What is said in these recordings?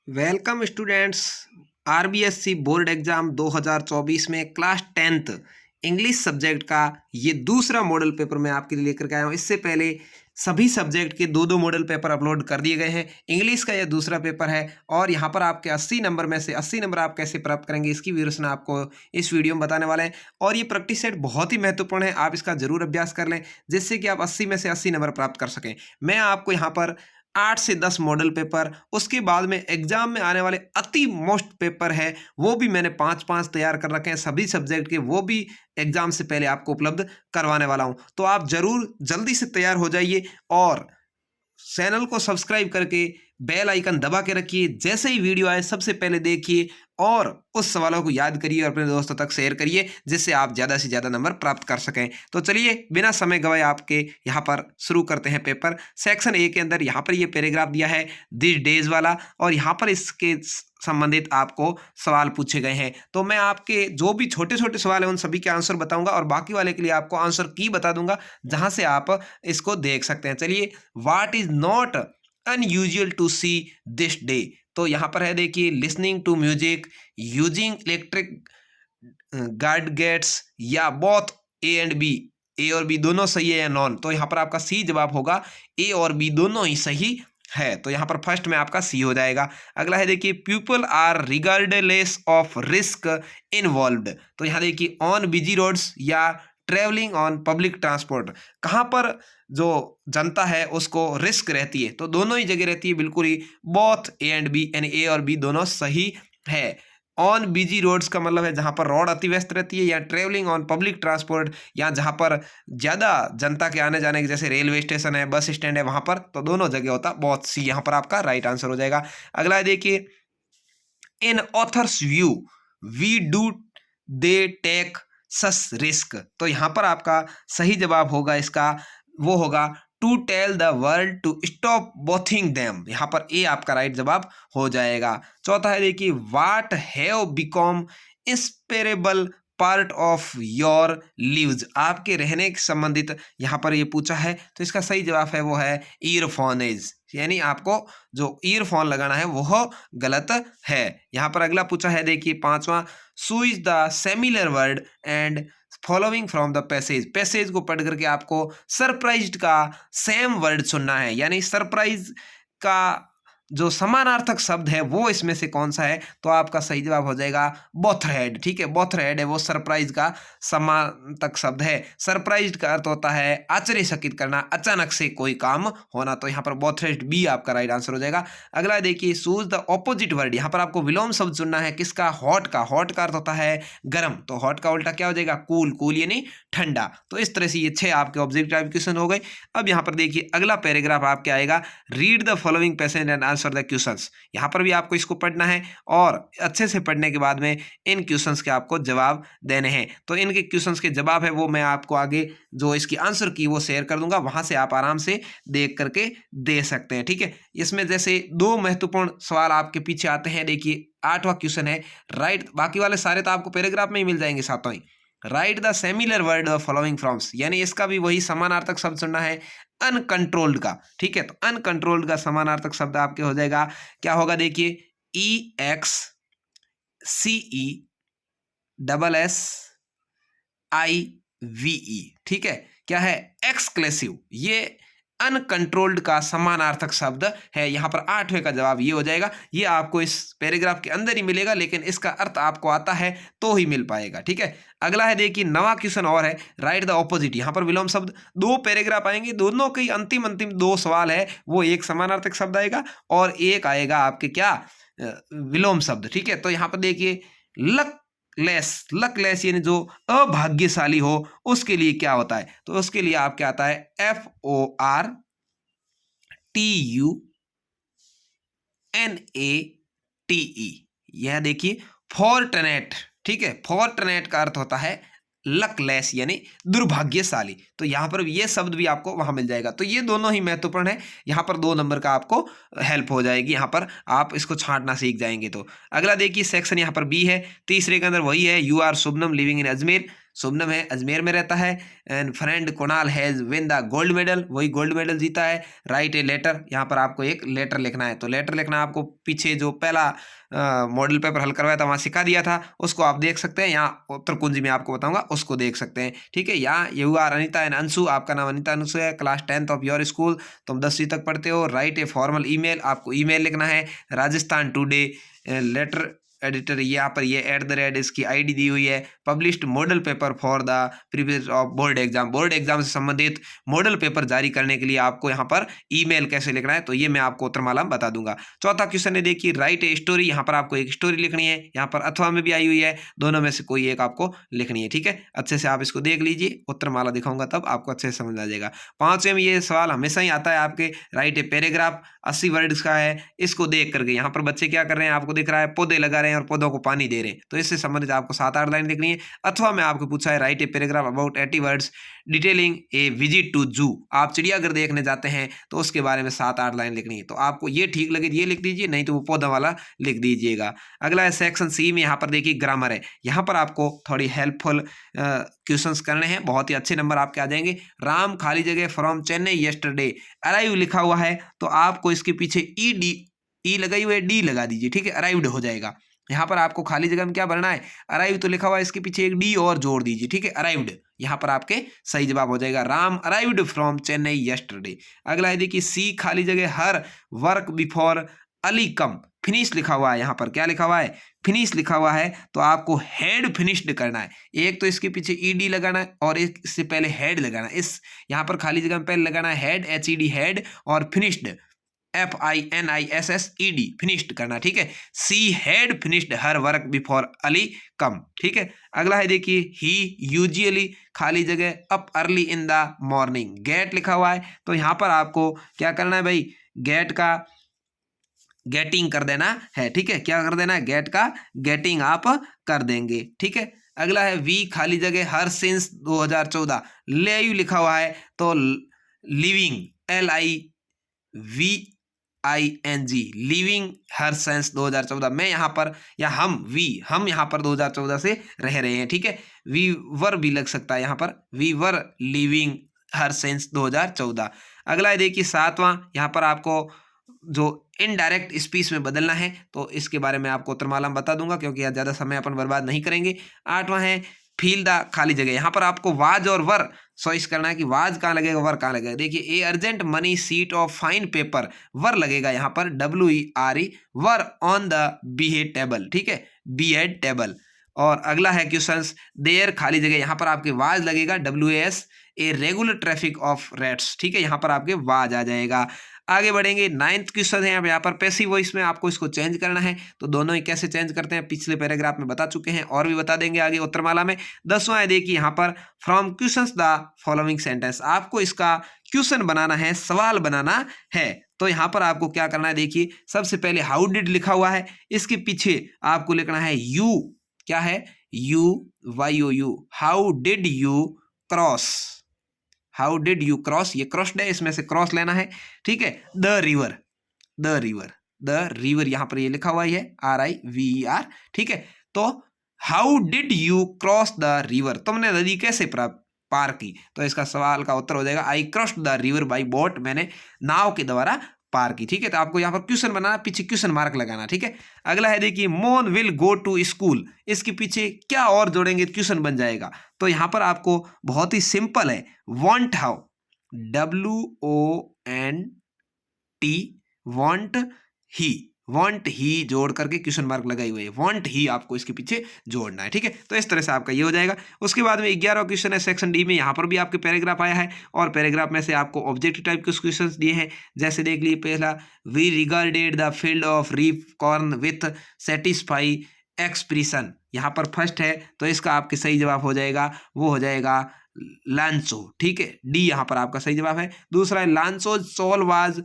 Welcome students. RBSC board exam 2024 में class 10th English subject का ये दूसरा मॉडल पेपर मैं आपके लिए लेकर के आया हूँ। इससे पहले सभी सब्जेक्ट के दो मॉडल पेपर अपलोड कर दिए गए हैं। इंग्लिश का यह दूसरा पेपर है और यहाँ पर आपके 80 नंबर में से 80 नंबर आप कैसे प्राप्त करेंगे इसकी विवरण आपको इस वीडियो में बताने वाले हैं। और ये प्रैक्टिस सेट बहुत ही महत्वपूर्ण है, आप इसका जरूर अभ्यास कर लें जिससे कि आप 80 में से 80 नंबर प्राप्त कर सकें। मैं आपको यहाँ पर 8 से 10 मॉडल पेपर, उसके बाद में एग्जाम में आने वाले अति मोस्ट पेपर है वो भी मैंने 5-5 तैयार कर रखे हैं सभी सब्जेक्ट के, वो भी एग्जाम से पहले आपको उपलब्ध करवाने वाला हूं। तो आप जरूर जल्दी से तैयार हो जाइए और चैनल को सब्सक्राइब करके बेल आइकन दबा के रखिए। जैसे ही वीडियो आए सबसे पहले देखिए और उस सवालों को याद करिए और अपने दोस्तों तक शेयर करिए जिससे आप ज़्यादा से ज़्यादा नंबर प्राप्त कर सकें। तो चलिए बिना समय गवाए आपके यहाँ पर शुरू करते हैं पेपर। सेक्शन ए के अंदर यहाँ पर ये पैराग्राफ दिया है दिस डेज वाला, और यहाँ पर इसके संबंधित आपको सवाल पूछे गए हैं। तो मैं आपके जो भी छोटे छोटे सवाल हैं उन सभी के आंसर बताऊंगा और बाकी वाले के लिए आपको आंसर की बता दूंगा जहां से आप इसको देख सकते हैं। चलिए, what is not unusual to see this day. तो यहाँ पर है देखिए, listening to music, using electric gadgets, या both A and B, A और बी दोनों सही है या नॉन। तो यहाँ पर आपका सी जवाब होगा, ए और बी दोनों ही सही है। तो यहाँ पर फर्स्ट में आपका सी हो जाएगा। अगला है देखिए, people are regardless of risk involved. तो यहाँ देखिए, ऑन बिजी रोड्स या ट्रेवलिंग ऑन पब्लिक ट्रांसपोर्ट, कहाँ पर जो जनता है उसको रिस्क रहती है, तो दोनों ही जगह रहती है बिल्कुल ही। बोथ ए एंड बी, यानी ए और बी दोनों सही है। ऑन बिजी रोड्स का मतलब है जहां पर रोड अति व्यस्त रहती है, या ट्रेवलिंग ऑन पब्लिक ट्रांसपोर्ट, या जहां पर ज्यादा जनता के आने जाने के, जैसे रेलवे स्टेशन है, बस स्टैंड है, वहां पर, तो दोनों जगह होता। बहुत सी यहाँ पर आपका राइट आंसर हो जाएगा। अगला है देखिए, in author's view we do they take such risk. तो यहां पर आपका सही जवाब होगा इसका, वो होगा to tell the world to stop bothering them. यहां पर ए आपका राइट जवाब हो जाएगा। चौथा है देखिए, what have become inseparable part of your lives. आपके रहने के संबंधित यहां पर ये पूछा है, तो इसका सही जवाब है वो है ईयरफोनेज, यानी आपको जो ईयरफोन लगाना है वो गलत है। यहां पर अगला पूछा है देखिए, पांचवा, choose the similar word and following from the passage. Passage को पढ़ करके आपको सरप्राइज्ड का सेम वर्ड सुनना है, यानी सरप्राइज का जो समानार्थक शब्द है वो इसमें से कौन सा है। तो आपका सही जवाब हो जाएगा बोथरहेड। ठीक है, बोथरहेड है वो सरप्राइज का समानार्थक शब्द है। सरप्राइज का अर्थ होता है आश्चर्यचकित करना, अचानक से कोई काम होना। तो यहाँ पर बोथरहेड बी आपका राइट आंसर हो जाएगा। अगला देखिए, चूज द ऑपोजिट वर्ड। यहाँ पर आपको विलोम शब्द चुनना है, किसका? हॉट का। हॉट का अर्थ होता है गर्म, तो हॉट का उल्टा क्या हो जाएगा? कूल। कूल यानी ठंडा। तो इस तरह से ये 6 आपके ऑब्जेक्टिव टाइप क्वेश्चन हो गए। अब यहाँ पर देखिए, अगला पैराग्राफ आपके आएगा, read the following passage and answer the questions. यहाँ पर भी आपको इसको पढ़ना है और अच्छे से पढ़ने के बाद में इन क्वेश्चंस के आपको जवाब देने हैं। तो इनके क्वेश्चंस के जवाब है वो मैं आपको आगे जो इसकी आंसर की वो शेयर कर दूंगा, वहां से आप आराम से देख करके दे सकते हैं। ठीक है, इसमें जैसे 2 महत्वपूर्ण सवाल आपके पीछे आते हैं। देखिए, 8वां क्वेश्चन है राइट, बाकी वाले सारे तो आपको पैराग्राफ में ही मिल जाएंगे सातों ही। Write the similar word following forms, यानी इसका भी वही समानार्थक शब्द चुनना है अनकंट्रोल्ड का। ठीक है, तो अनकंट्रोल्ड का समानार्थक शब्द आपके हो जाएगा, क्या होगा देखिए, EXCESSIVE। ठीक है, क्या है? एक्सक्लेसिव। ये अनकंट्रोल्ड का समानार्थक शब्द है। यहां पर 8वें का जवाब ये हो जाएगा। ये आपको इस पैराग्राफ के अंदर ही मिलेगा, लेकिन इसका अर्थ आपको आता है तो ही मिल पाएगा। ठीक है, अगला है देखिए, नवा क्वेश्चन और है, राइट द ऑपोजिट। यहां पर विलोम शब्द 2 पैराग्राफ आएंगे, दोनों के अंतिम 2 सवाल है, वो एक समानार्थक शब्द आएगा और एक आएगा आपके क्या? विलोम शब्द। ठीक है, तो यहां पर देखिए, लकलेस। लकलेस यानी जो अभाग्यशाली हो, उसके लिए क्या होता है? तो उसके लिए आपके आता है FORTUNATE। यह देखिए, फॉर्टनेट। ठीक है, फॉर्टनेट का अर्थ होता है लकलेस यानी दुर्भाग्यशाली। तो यहां पर ये शब्द भी आपको वहां मिल जाएगा। तो ये दोनों ही महत्वपूर्ण है, यहां पर 2 नंबर का आपको हेल्प हो जाएगी, यहां पर आप इसको छांटना सीख जाएंगे। तो अगला देखिए, सेक्शन यहां पर बी है, तीसरे के अंदर वही है, you are Shubnam living in Ajmer. Shubnam है, अजमेर में रहता है। And friend Kunal has win the gold medal, वही गोल्ड मेडल जीता है। राइट ए लेटर, यहाँ पर आपको एक लेटर लिखना है। तो लेटर लिखना आपको पीछे जो पहला मॉडल पेपर हल करवाया था वहाँ सिखा दिया था, उसको आप देख सकते हैं। यहाँ उत्तर कुंजी में आपको बताऊंगा, उसको देख सकते हैं। ठीक है, यहाँ you are Anita and Anshu, आपका नाम अनिता अंशु है, class 10th of your school, तुम 10वीं तक पढ़ते हो। राइट ए फॉर्मल ईमेल, आपको ईमेल लिखना है। राजस्थान टुडे लेटर एडिटर, यहाँ पर ये @ इसकी आईडी दी हुई है। Published model paper for the previous of board exam, board exam से संबंधित मॉडल पेपर जारी करने के लिए आपको यहाँ पर ईमेल कैसे लिखना है, तो ये मैं आपको उत्तरमाला में बता दूंगा। चौथा क्वेश्चन है, देखिए राइट ए स्टोरी, यहाँ पर आपको एक स्टोरी लिखनी है। यहाँ पर अथवा में भी आई हुई है, दोनों में से कोई एक आपको लिखनी है। ठीक है, अच्छे से आप इसको देख लीजिए, उत्तरमाला दिखाऊंगा तब आपको अच्छे से समझ आ जाएगा। 5वें में ये सवाल हमेशा ही आता है आपके, राइट ए पैराग्राफ, 80 वर्ड्स का है। इसको देख करके यहाँ पर बच्चे क्या कर रहे हैं, आपको दिख रहा है पौधे लगा रहे हैं और पौधों को पानी दे रहे हैं, तो इससे संबंधित आपको 7-8 लाइन लिखनी है। अथवा में आपको पूछा है write a paragraph about 80 words detailing a visit to zoo, आप चिड़ियाघर देखने जाते हैं तो उसके बारे में 7-8 लाइन लिखनी है। तो आपको ये ठीक लगे ये लिख दीजिए, नहीं तो वो पौधा वाला लिख दीजिएगा। अगला है सेक्शन सी में, यहाँ पर देखिए ग्रामर है। यहाँ पर आपको थोड़ी हेल्पफुल क्वेश्चंस करने हैं, बहुत ही अच्छे नंबर आपके आ जाएंगे। राम खाली जगह फ्रॉम चेन्नई यस्टरडे, अराइव लिखा हुआ है तो आपको इसके पीछे ई लगाई हुई है, डी लगा दीजिए। ठीक है, अराइव्ड हो जाएगा। यहाँ पर आपको खाली जगह में क्या भरना है, अराइव तो लिखा हुआ है, इसके पीछे एक डी और जोड़ दीजिए। ठीक है, अराइव्ड, यहाँ पर आपके सही जवाब हो जाएगा। Ram arrived from Chennai yesterday. अगला है देखिए सी खाली जगह हर वर्क बिफोर अली कम, फिनिश लिखा हुआ है। यहाँ पर क्या लिखा हुआ है, फिनिश लिखा हुआ है, तो आपको हेड फिनिश्ड करना है। एक तो इसके पीछे ईडी लगाना है और एक इससे पहले हेड लगाना है। इस यहाँ पर खाली जगह में पहले लगाना है हेड, HED हेड, और फिनिश्ड FINISSED फिनिश्ड करना। ठीक है, she had finished her work before Ali come. ठीक है, अगला है देखिए ही यूजुअली खाली जगह up early in the morning, get लिखा हुआ है, तो यहाँ पर आपको क्या करना है भाई, गेट का गेटिंग कर देना है। ठीक है, क्या कर देना है, गेट का गेटिंग आप कर देंगे। ठीक है, अगला है वी खाली जगह हर सिंस 2014, लेव लिखा हुआ है तो living LIVING living here since 2014 में यहाँ पर, या हम यहाँ पर 2014 से रह रहे हैं। ठीक है, वी वर भी लग सकता है यहाँ पर, we were living here since 2014। अगला है देखिए 7वां, यहाँ पर आपको जो इनडायरेक्ट स्पीच में बदलना है तो इसके बारे में आपको उत्तरमाला में बता दूंगा, क्योंकि यहाँ ज़्यादा समय अपन बर्बाद नहीं करेंगे। 8वां है फील द खाली जगह, यहाँ पर आपको वाज और वर चॉइस करना है कि वाज कहाँ लगेगा, वर कहाँ लगेगा। देखिए a urgent money sheet of fine paper, were लगेगा यहाँ पर WERE, were on the behead table. ठीक है, बीहेड टेबल। और अगला है क्वेश्चंस देयर खाली जगह, यहाँ पर आपके वाज लगेगा WAS, a regular traffic of rates. ठीक है, यहाँ पर आपके वाज आ जाएगा। आगे बढ़ेंगे 9th क्वेश्चन है यहाँ पर पैसिव वॉइस में आपको इसको चेंज करना है, तो दोनों ही कैसे चेंज करते हैं पिछले पैराग्राफ में बता चुके हैं और भी बता देंगे आगे उत्तरमाला में। 10वां है देखिए यहाँ पर from questions the following sentence, आपको इसका क्वेश्चन बनाना है, सवाल बनाना है। तो यहाँ पर आपको क्या करना है, देखिए सबसे पहले हाउ डिड लिखा हुआ है, इसके पीछे आपको लिखना है यू, क्या है YOU, how did you cross, how did you cross, ये क्रॉस्ड है, इसमें से क्रॉस लेना है। ठीक है, द रिवर यहाँ पर ये लिखा हुआ है RIVER। ठीक है, तो how did you cross the river, तुमने नदी कैसे पार की, तो इसका सवाल का उत्तर हो जाएगा आई crossed the river by boat, मैंने नाव के द्वारा पार की। ठीक है, तो आपको यहाँ पर क्वेश्चन बनाना, पीछे क्वेश्चन मार्क लगाना। ठीक है, अगला है देखिए Mohan will go to school, इसके पीछे क्या और जोड़ेंगे क्वेश्चन बन जाएगा। तो यहाँ पर आपको बहुत ही सिंपल है, वांट हाउ WONT वांट ही जोड़ करके क्वेश्चन मार्क लगाई हुई है, वांट ही आपको इसके पीछे जोड़ना है। ठीक है, तो इस तरह से आपका ये हो जाएगा। उसके बाद में 11वां क्वेश्चन है सेक्शन डी में, यहाँ पर भी आपके पैराग्राफ आया है और पैराग्राफ में से आपको ऑब्जेक्टिव टाइप के क्वेश्चन दिए हैं। जैसे देख लीजिए पहला, we regarded the field of ripe corn with satisfy expression, यहाँ पर फर्स्ट है तो इसका आपके सही जवाब हो जाएगा, वो हो जाएगा लांचो। ठीक है, डी यहाँ पर आपका सही जवाब है। दूसरा है Lencho soul was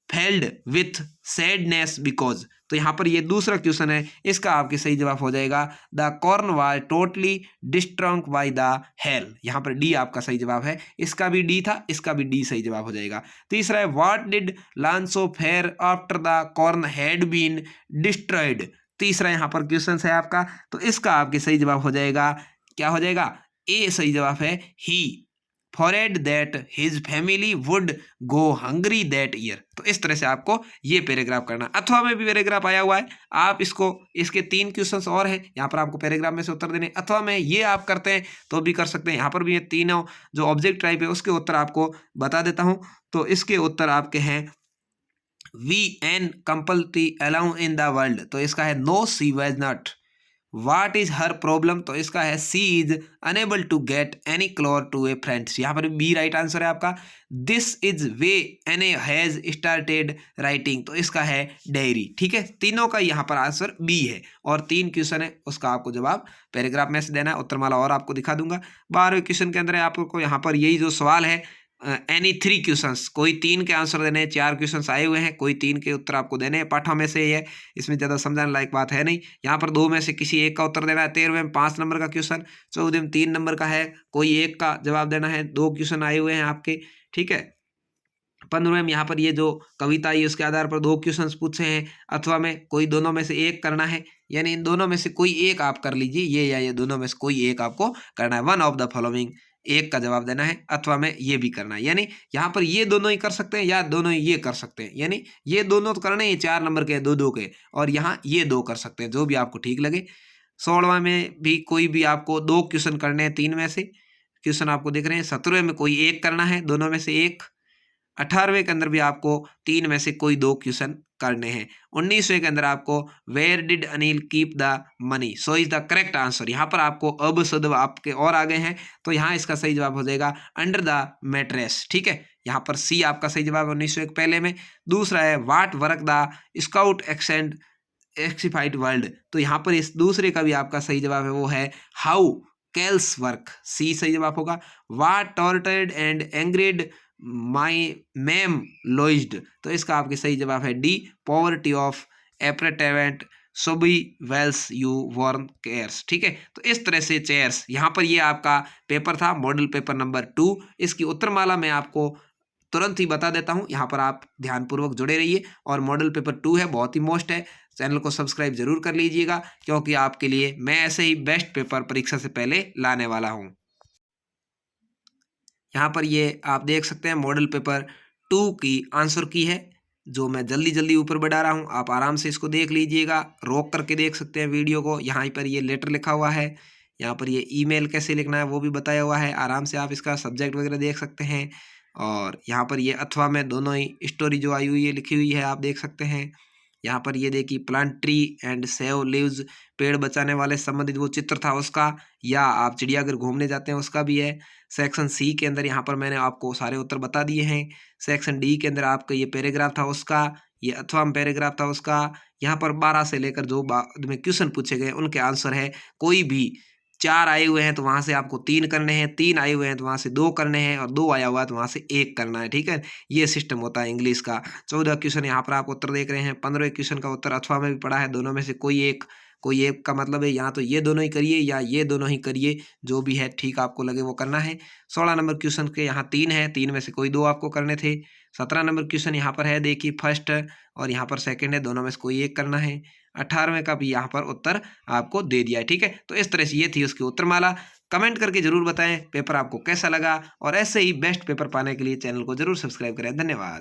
filled with sadness because, तो यहाँ पर ये दूसरा क्वेश्चन है, इसका आपके सही जवाब हो जाएगा the corn was totally destroyed by the hail, यहाँ पर डी आपका सही जवाब है। इसका भी डी था, इसका भी डी सही जवाब हो जाएगा। तीसरा है what did Lencho fear after the corn had been destroyed, तीसरा यहाँ पर क्वेश्चन है आपका, तो इसका आपके सही जवाब हो जाएगा, क्या हो जाएगा, ए सही जवाब है ही feared that his family would go hungry that year. तो इस तरह से आपको ये पैराग्राफ करना। अथवा में भी पैराग्राफ आया हुआ है, आप इसको, इसके 3 क्वेश्चंस और हैं, यहाँ पर आपको पैराग्राफ में से उत्तर देने। अथवा में ये आप करते हैं तो भी कर सकते हैं। यहाँ पर भी ये तीनों जो ऑब्जेक्ट टाइप है उसके उत्तर आपको बता देता हूँ। तो इसके उत्तर आपके हैं we and completely allow in the world, तो इसका है no she was not. What is her problem, तो इसका है she is unable to get any closer to a friends. यहाँ पर बी राइट आंसर है आपका। This is way an A has started writing, तो इसका है डायरी। ठीक है, तीनों का यहाँ पर आंसर बी है और 3 क्वेश्चन है, उसका आपको जवाब पैराग्राफ में से देना है। उत्तरमाला और आपको दिखा दूंगा। 12वें क्वेश्चन के अंदर आपको यहाँ पर यही जो सवाल है एनी 3 क्वेश्चंस, कोई 3 के आंसर देने हैं। 4 क्वेश्चंस आए हुए हैं, कोई 3 के उत्तर आपको देने हैं। पाठों में से ये इसमें ज़्यादा समझाने लायक बात है नहीं। यहाँ पर 2 में से किसी एक का उत्तर देना है। 13वें में 5 नंबर का क्वेश्चन, 14वें में 3 नंबर का है, कोई एक का जवाब देना है। 2 क्वेश्चन आए हुए हैं आपके। ठीक है, 15वें में यहाँ पर ये जो कविता आई उसके आधार पर 2 क्वेश्चंस पूछे हैं। अथवा में कोई दोनों में से एक करना है, यानी इन दोनों में से कोई एक आप कर लीजिए, ये या ये दोनों में से कोई एक आपको करना है। वन ऑफ द फॉलोइंग, एक का जवाब देना है। अथवा में ये भी करना है, यानी यहाँ पर ये दोनों ही कर सकते हैं या दोनों ही ये कर सकते हैं, यानी ये दोनों तो करने ही 4 नंबर के 2-2 के, और यहाँ ये 2 कर सकते हैं, जो भी आपको ठीक लगे। 16वां में भी कोई भी आपको 2 क्वेश्चन करने हैं, 3 में से क्वेश्चन आपको दिख रहे हैं। 17वें में कोई एक करना है, दोनों में से एक। 18वें के अंदर भी आपको 3 में से कोई 2 क्वेश्चन करने हैं। 19वें के अंदर आपको where did Anil keep the money, so is the correct answer. यहाँ पर आपको अब सद आपके और आगे हैं, तो यहाँ इसका सही जवाब हो जाएगा अंडर द मैट्रेस। ठीक है, यहाँ पर सी आपका सही जवाब 19वें के पहले में। दूसरा है what work the scout ascend excited world, तो यहाँ पर इस दूसरे का भी आपका सही जवाब है, वो है हाउ कैल्स वर्क, सी सही जवाब होगा। वाट टॉर्टेड एंड एंग्रीड माई मैम लोइज्ड, तो इसका आपके सही जवाब है डी पॉवर्टी ऑफ एप्रेटेवेंट सोबी वेल्स यू वॉर्न केयर्स। ठीक है, तो इस तरह से चेयर्स, यहाँ पर ये आपका पेपर था मॉडल पेपर नंबर 2। इसकी उत्तरमाला मैं आपको तुरंत ही बता देता हूँ, यहाँ पर आप ध्यानपूर्वक जुड़े रहिए। और मॉडल पेपर 2 है, बहुत ही मोस्ट है, चैनल को सब्सक्राइब जरूर कर लीजिएगा, क्योंकि आपके लिए मैं ऐसे ही बेस्ट पेपर परीक्षा से पहले लाने वाला हूँ। यहाँ पर ये आप देख सकते हैं मॉडल पेपर 2 की आंसर की है, जो मैं जल्दी जल्दी ऊपर बढ़ा रहा हूँ। आप आराम से इसको देख लीजिएगा, रोक करके देख सकते हैं वीडियो को। यहाँ पर ये लेटर लिखा हुआ है, यहाँ पर ये ईमेल कैसे लिखना है वो भी बताया हुआ है। आराम से आप इसका सब्जेक्ट वगैरह देख सकते हैं। और यहाँ पर ये अथवा में दोनों ही स्टोरी जो आई हुई है लिखी हुई है, आप देख सकते हैं। यहाँ पर ये देखिए plant tree and save lives, पेड़ बचाने वाले संबंधित वो चित्र था उसका, या आप चिड़ियाघर घूमने जाते हैं उसका भी है। सेक्शन सी के अंदर यहाँ पर मैंने आपको सारे उत्तर बता दिए हैं। सेक्शन डी के अंदर आपका ये पैराग्राफ था उसका, ये अथवा में पैराग्राफ था उसका। यहाँ पर 12 से लेकर जो बाद में क्वेश्चन पूछे गए उनके आंसर है। कोई भी 4 आए हुए हैं तो वहाँ से आपको 3 करने हैं, 3 आए हुए हैं तो वहाँ से 2 करने हैं, और 2 आया हुआ है तो वहाँ से 1 करना है। ठीक है, ये सिस्टम होता है इंग्लिश का। 14 क्वेश्चन यहाँ पर आप उत्तर देख रहे हैं। 15वें क्वेश्चन का उत्तर अथवा में भी पड़ा है, दोनों में से कोई एक का मतलब है यहाँ तो ये दोनों ही करिए या ये दोनों ही करिए, जो भी है ठीक आपको लगे वो करना है। 16 नंबर क्वेश्चन के यहाँ 3 है, 3 में से कोई 2 आपको करने थे। 17 नंबर क्वेश्चन यहाँ पर है, देखिए फर्स्ट और यहाँ पर सेकंड है, दोनों में से कोई एक करना है। 18वें का भी यहाँ पर उत्तर आपको दे दिया है। ठीक है, तो इस तरह से ये थी उसकी उत्तरमाला। कमेंट करके जरूर बताएं पेपर आपको कैसा लगा, और ऐसे ही बेस्ट पेपर पाने के लिए चैनल को जरूर सब्सक्राइब करें। धन्यवाद।